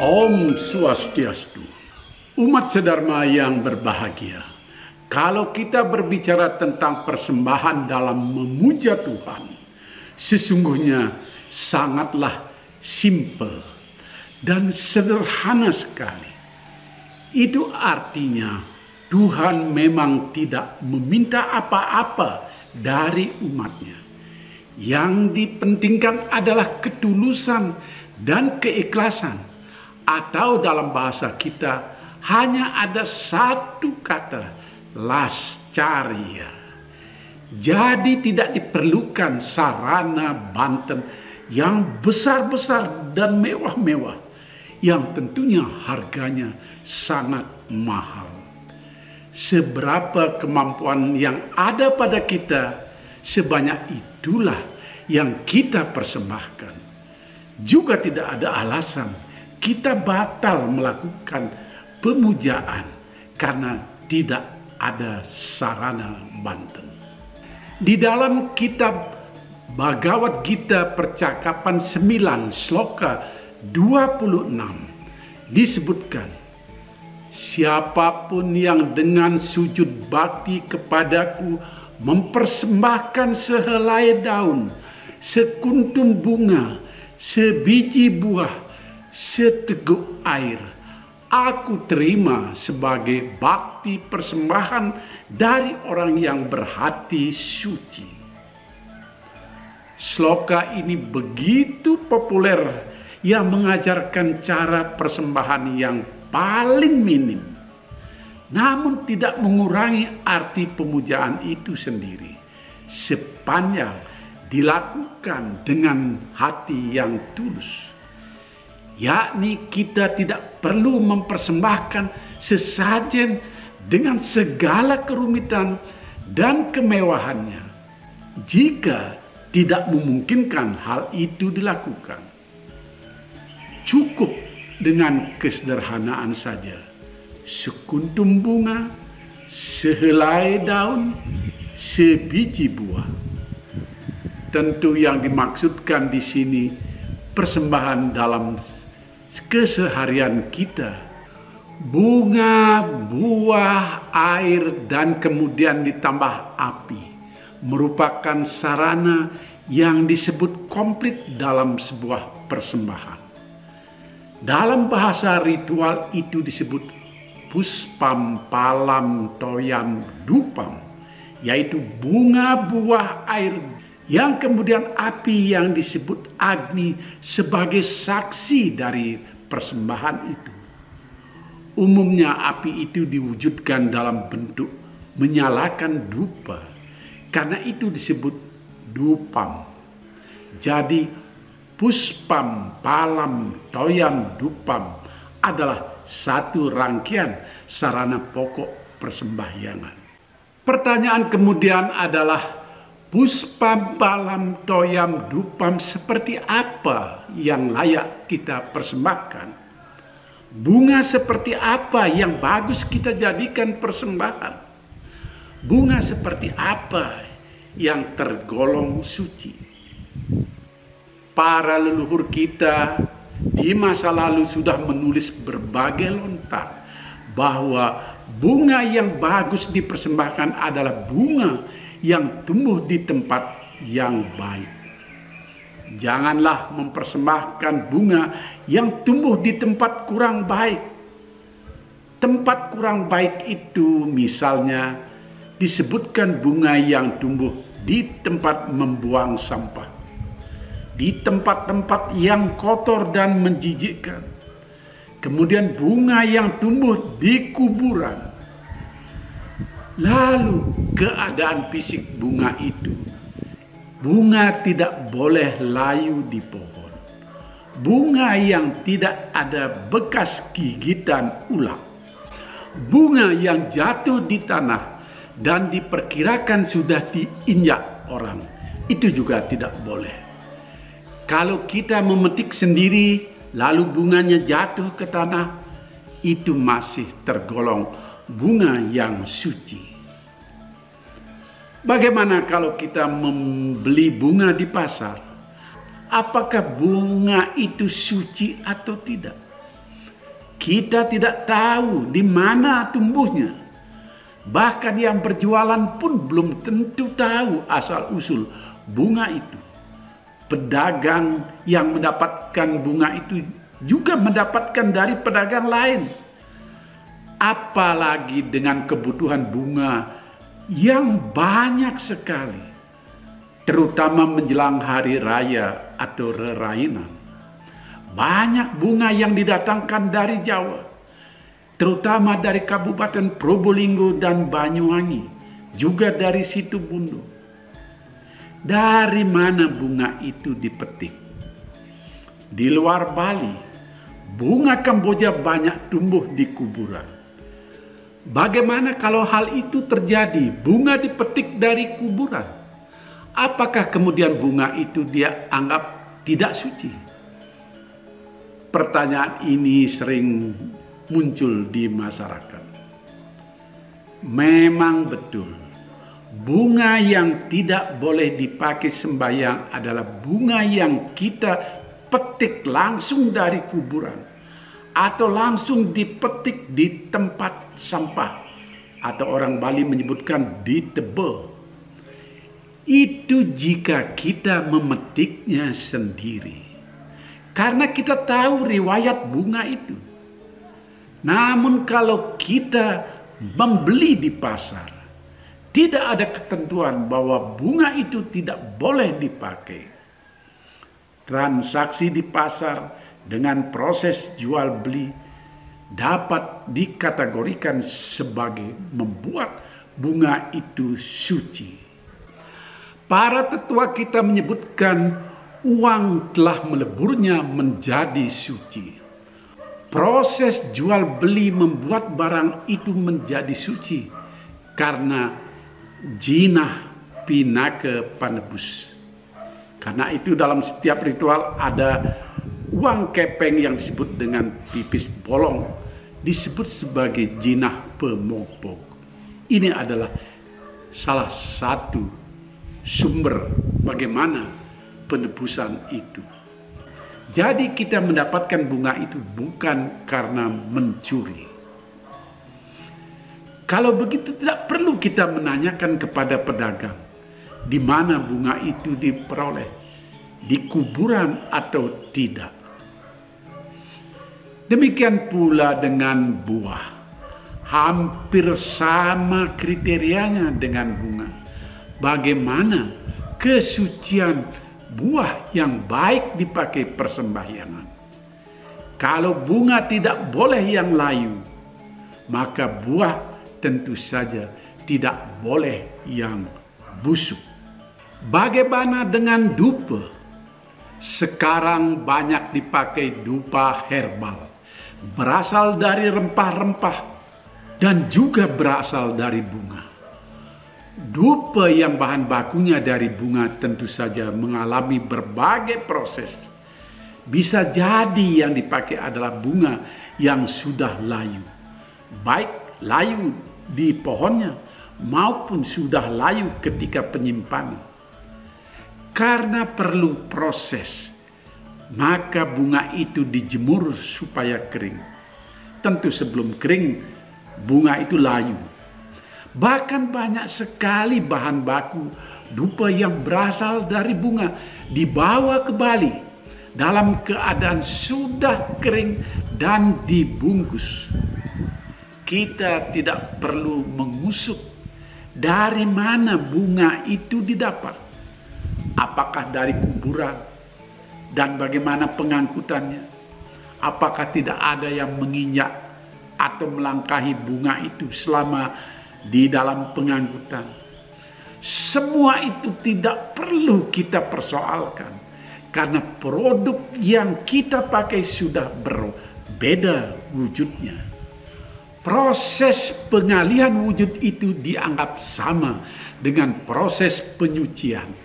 Om Swastiastu. Umat sedharma yang berbahagia, kalau kita berbicara tentang persembahan dalam memuja Tuhan, sesungguhnya sangatlah simpel dan sederhana sekali. Itu artinya Tuhan memang tidak meminta apa-apa dari umatnya. Yang dipentingkan adalah ketulusan dan keikhlasan. Atau dalam bahasa kita hanya ada satu kata, lascaria. Jadi tidak diperlukan sarana banten yang besar-besar dan mewah-mewah, yang tentunya harganya sangat mahal. Seberapa kemampuan yang ada pada kita, sebanyak itulah yang kita persembahkan. Juga tidak ada alasan kita batal melakukan pemujaan karena tidak ada sarana banten. Di dalam kitab Bhagavad Gita percakapan 9 sloka 26 disebutkan, siapapun yang dengan sujud bakti kepadaku mempersembahkan sehelai daun, sekuntum bunga, sebiji buah, seteguk air, aku terima sebagai bakti persembahan dari orang yang berhati suci. Sloka ini begitu populer yang mengajarkan cara persembahan yang paling minim, namun tidak mengurangi arti pemujaan itu sendiri, sepanjang dilakukan dengan hati yang tulus. Yakni kita tidak perlu mempersembahkan sesajen dengan segala kerumitan dan kemewahannya jika tidak memungkinkan hal itu dilakukan. Cukup dengan kesederhanaan saja, sekuntum bunga, sehelai daun, sebiji buah. Tentu yang dimaksudkan di sini persembahan dalam keseharian kita, bunga, buah, air, dan kemudian ditambah api, merupakan sarana yang disebut komplit dalam sebuah persembahan. Dalam bahasa ritual itu disebut puspam palam toyam dupam, yaitu bunga, buah, air, yang kemudian api yang disebut Agni sebagai saksi dari persembahan itu. Umumnya api itu diwujudkan dalam bentuk menyalakan dupa, karena itu disebut dupam. Jadi puspam palam toyam dupam adalah satu rangkaian sarana pokok persembahyangan. Pertanyaan kemudian adalah, puspam palam toyam dupam seperti apa yang layak kita persembahkan? Bunga seperti apa yang bagus kita jadikan persembahan? Bunga seperti apa yang tergolong suci? Para leluhur kita di masa lalu sudah menulis berbagai lontar bahwa bunga yang bagus dipersembahkan adalah bunga yang tumbuh di tempat yang baik. Janganlah mempersembahkan bunga yang tumbuh di tempat kurang baik. Tempat kurang baik itu misalnya disebutkan bunga yang tumbuh di tempat membuang sampah, di tempat-tempat yang kotor dan menjijikkan. Kemudian bunga yang tumbuh di kuburan. Lalu keadaan fisik bunga itu, bunga tidak boleh layu di pohon, bunga yang tidak ada bekas gigitan ulat, bunga yang jatuh di tanah dan diperkirakan sudah diinjak orang, itu juga tidak boleh. Kalau kita memetik sendiri lalu bunganya jatuh ke tanah, itu masih tergolong bunga yang suci. Bagaimana kalau kita membeli bunga di pasar? Apakah bunga itu suci atau tidak? Kita tidak tahu di mana tumbuhnya. Bahkan yang berjualan pun belum tentu tahu asal-usul bunga itu. Pedagang yang mendapatkan bunga itu juga mendapatkan dari pedagang lain. Apalagi dengan kebutuhan bunga yang banyak sekali, terutama menjelang hari raya atau rerainan. Banyak bunga yang didatangkan dari Jawa, terutama dari Kabupaten Probolinggo dan Banyuwangi, juga dari Situbondo. Dari mana bunga itu dipetik? Di luar Bali, bunga Kamboja banyak tumbuh di kuburan. Bagaimana kalau hal itu terjadi? Bunga dipetik dari kuburan. Apakah kemudian bunga itu dia anggap tidak suci? Pertanyaan ini sering muncul di masyarakat. Memang betul, bunga yang tidak boleh dipakai sembahyang adalah bunga yang kita petik langsung dari kuburan atau langsung dipetik di tempat sampah, atau orang Bali menyebutkan di tebel. Itu jika kita memetiknya sendiri, karena kita tahu riwayat bunga itu. Namun kalau kita membeli di pasar, tidak ada ketentuan bahwa bunga itu tidak boleh dipakai. Transaksi di pasar dengan proses jual beli dapat dikategorikan sebagai membuat bunga itu suci. Para tetua kita menyebutkan uang telah meleburnya menjadi suci. Proses jual beli membuat barang itu menjadi suci karena jinah pinaka panebus. Karena itu dalam setiap ritual ada uang kepeng yang disebut dengan pipis bolong, disebut sebagai jinah pemopok. Ini adalah salah satu sumber bagaimana penebusan itu. Jadi kita mendapatkan bunga itu bukan karena mencuri. Kalau begitu tidak perlu kita menanyakan kepada pedagang di mana bunga itu diperoleh, di kuburan atau tidak. Demikian pula dengan buah. Hampir sama kriterianya dengan bunga. Bagaimana kesucian buah yang baik dipakai persembahyangan? Kalau bunga tidak boleh yang layu, maka buah tentu saja tidak boleh yang busuk. Bagaimana dengan dupa? Sekarang banyak dipakai dupa herbal, berasal dari rempah-rempah dan juga berasal dari bunga. Dupa yang bahan bakunya dari bunga tentu saja mengalami berbagai proses. Bisa jadi yang dipakai adalah bunga yang sudah layu, baik layu di pohonnya maupun sudah layu ketika penyimpanan. Karena perlu proses, maka bunga itu dijemur supaya kering. Tentu sebelum kering, bunga itu layu. Bahkan banyak sekali bahan baku dupa yang berasal dari bunga dibawa ke Bali dalam keadaan sudah kering dan dibungkus. Kita tidak perlu mengusut dari mana bunga itu didapat. Apakah dari kuburan dan bagaimana pengangkutannya? Apakah tidak ada yang menginjak atau melangkahi bunga itu selama di dalam pengangkutan? Semua itu tidak perlu kita persoalkan karena produk yang kita pakai sudah berbeda wujudnya. Proses pengalihan wujud itu dianggap sama dengan proses penyucian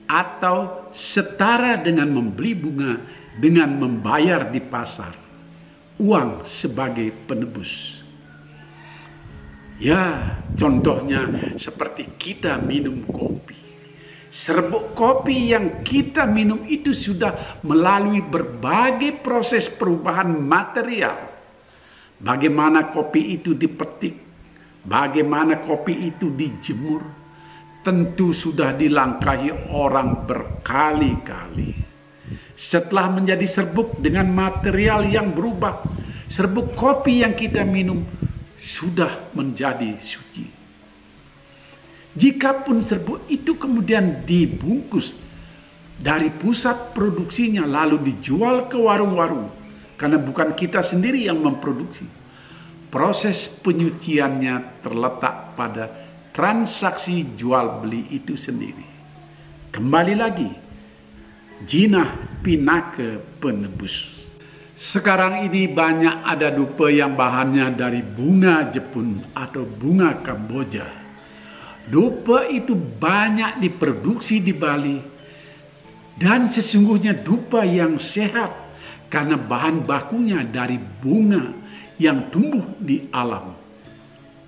atau setara dengan membeli bunga dengan membayar di pasar. Uang sebagai penebus. Ya, contohnya seperti kita minum kopi. Serbuk kopi yang kita minum itu sudah melalui berbagai proses perubahan material. bagaimana kopi itu dipetik, bagaimana kopi itu dijemur, tentu sudah dilangkahi orang berkali-kali. Setelah menjadi serbuk dengan material yang berubah, serbuk kopi yang kita minum sudah menjadi suci. Jikapun serbuk itu kemudian dibungkus dari pusat produksinya lalu dijual ke warung-warung, karena bukan kita sendiri yang memproduksi, proses penyuciannya terletak pada transaksi jual beli itu sendiri. Kembali lagi, jinah pinaka penebus. Sekarang ini banyak ada dupa yang bahannya dari bunga Jepun atau bunga Kamboja. Dupa itu banyak diproduksi di Bali, dan sesungguhnya dupa yang sehat karena bahan bakunya dari bunga yang tumbuh di alam.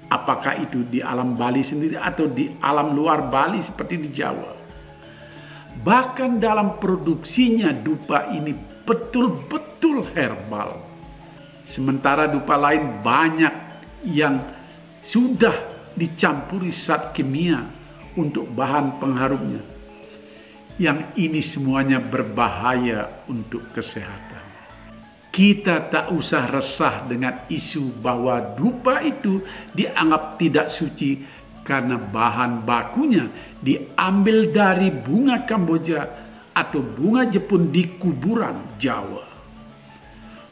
Apakah itu di alam Bali sendiri atau di alam luar Bali seperti di Jawa. Bahkan dalam produksinya dupa ini betul-betul herbal. Sementara dupa lain banyak yang sudah dicampuri zat kimia untuk bahan pengharumnya. Yang ini semuanya berbahaya untuk kesehatan. Kita tak usah resah dengan isu bahwa dupa itu dianggap tidak suci karena bahan bakunya diambil dari bunga Kamboja atau bunga Jepun di kuburan Jawa.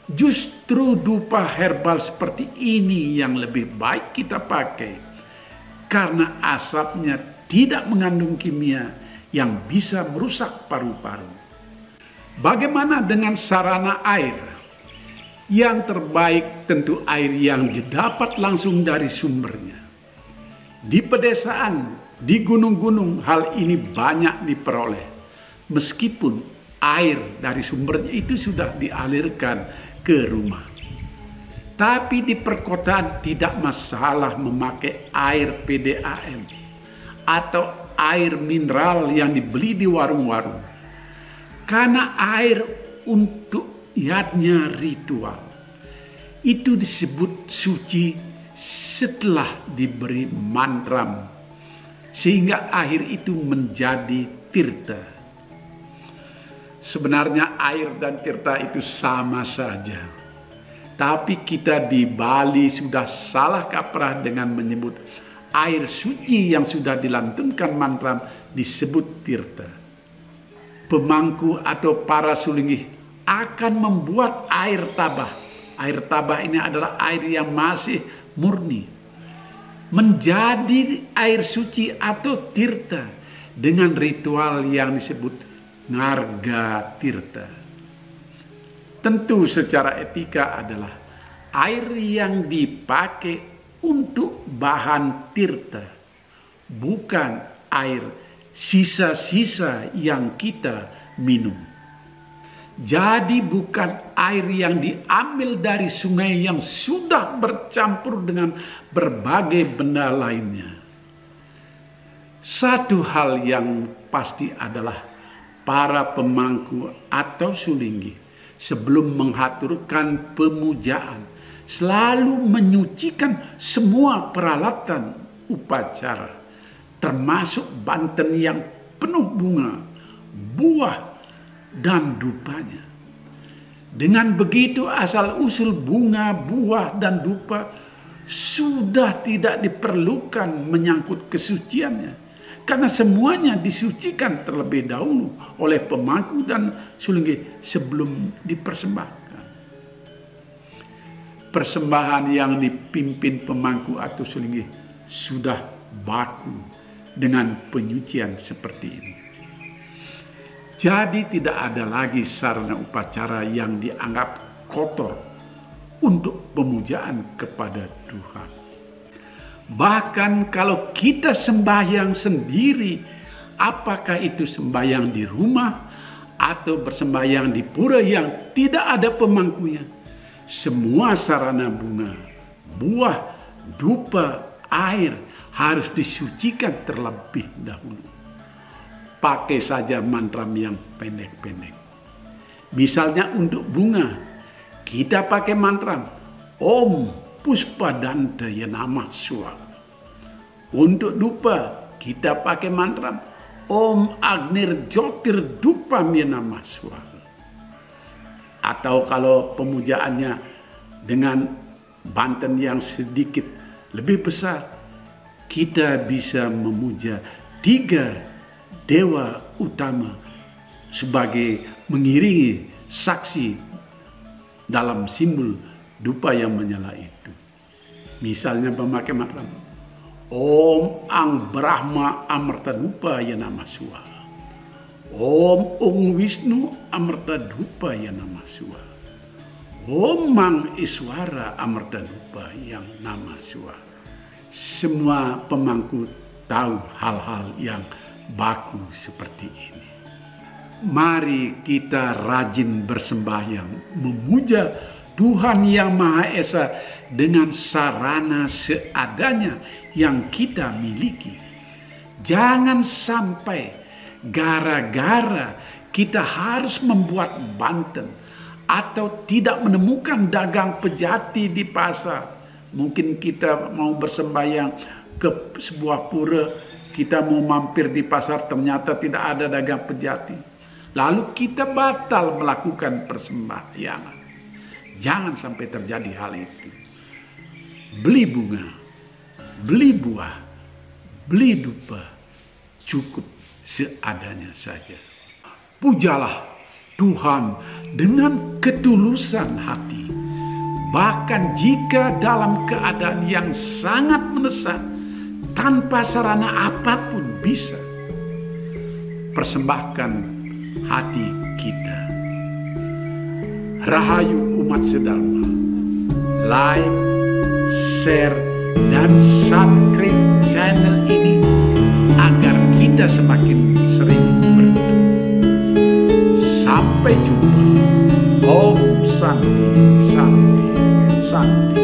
Justru dupa herbal seperti ini yang lebih baik kita pakai karena asapnya tidak mengandung kimia yang bisa merusak paru-paru. Bagaimana dengan sarana air? Yang terbaik tentu air yang didapat langsung dari sumbernya. Di pedesaan, di gunung-gunung hal ini banyak diperoleh. Meskipun air dari sumbernya itu sudah dialirkan ke rumah. Tapi di perkotaan tidak masalah memakai air PDAM atau air mineral yang dibeli di warung-warung. Karena air untuk yatnya ritual itu disebut suci setelah diberi mantram, sehingga air itu menjadi tirta. Sebenarnya air dan tirta itu sama saja, tapi kita di Bali sudah salah kaprah dengan menyebut air suci yang sudah dilantunkan mantram disebut tirta. Pemangku atau para sulingih akan membuat air tabah. Air tabah ini adalah air yang masih murni menjadi air suci atau tirta dengan ritual yang disebut ngarga tirta. Tentu secara etika adalah air yang dipakai untuk bahan tirta, bukan air sisa-sisa yang kita minum. Jadi bukan air yang diambil dari sungai yang sudah bercampur dengan berbagai benda lainnya. Satu hal yang pasti adalah para pemangku atau sulinggi sebelum menghaturkan pemujaan selalu menyucikan semua peralatan upacara, termasuk banten yang penuh bunga, buah, dan dupanya. Dengan begitu asal-usul bunga, buah, dan dupa sudah tidak diperlukan menyangkut kesuciannya, karena semuanya disucikan terlebih dahulu oleh pemangku dan sulinggi sebelum dipersembahkan. Persembahan yang dipimpin pemangku atau sulinggi sudah baku dengan penyucian seperti ini. Jadi tidak ada lagi sarana upacara yang dianggap kotor untuk pemujaan kepada Tuhan. Bahkan kalau kita sembahyang sendiri, apakah itu sembahyang di rumah atau bersembahyang di pura yang tidak ada pemangkunya, semua sarana bunga, buah, dupa, air harus disucikan terlebih dahulu. Pakai saja mantram yang pendek-pendek. Misalnya untuk bunga, kita pakai mantram Om Puspadanta ya Namah Swaha. Untuk dupa kita pakai mantra Om Agnir Jyotir Dupam ya Namah Swaha. Atau kalau pemujaannya dengan Banten yang sedikit lebih besar, kita bisa memuja 3 dewa utama sebagai mengiringi saksi dalam simbol dupa yang menyala itu. Misalnya memakai mantra Om Ang Brahma Amarta Dupa ya Namah Swaha. Om Ung Wisnu Amarta Dupa ya Namah Swaha. Om Mang Iswara Amarta Dupa yang Namah Swaha. Semua pemangku tahu hal-hal yang baku seperti ini. Mari kita rajin bersembahyang, memuja Tuhan Yang Maha Esa dengan sarana seadanya yang kita miliki. Jangan sampai gara-gara kita harus membuat Banten atau tidak menemukan dagang pejati di pasar. Mungkin kita mau bersembahyang ke sebuah pura, kita mau mampir di pasar, ternyata tidak ada dagang pejati. Lalu kita batal melakukan persembahyangan. Jangan sampai terjadi hal itu. Beli bunga, beli buah, beli dupa, cukup seadanya saja. Pujalah Tuhan dengan ketulusan hati. Bahkan jika dalam keadaan yang sangat mendesak, tanpa sarana apapun bisa. Persembahkan hati kita. Rahayu umat sedharma. Like, share, dan subscribe channel ini agar kita semakin sering bertemu. Sampai jumpa. Om Santi, Santi, Santi.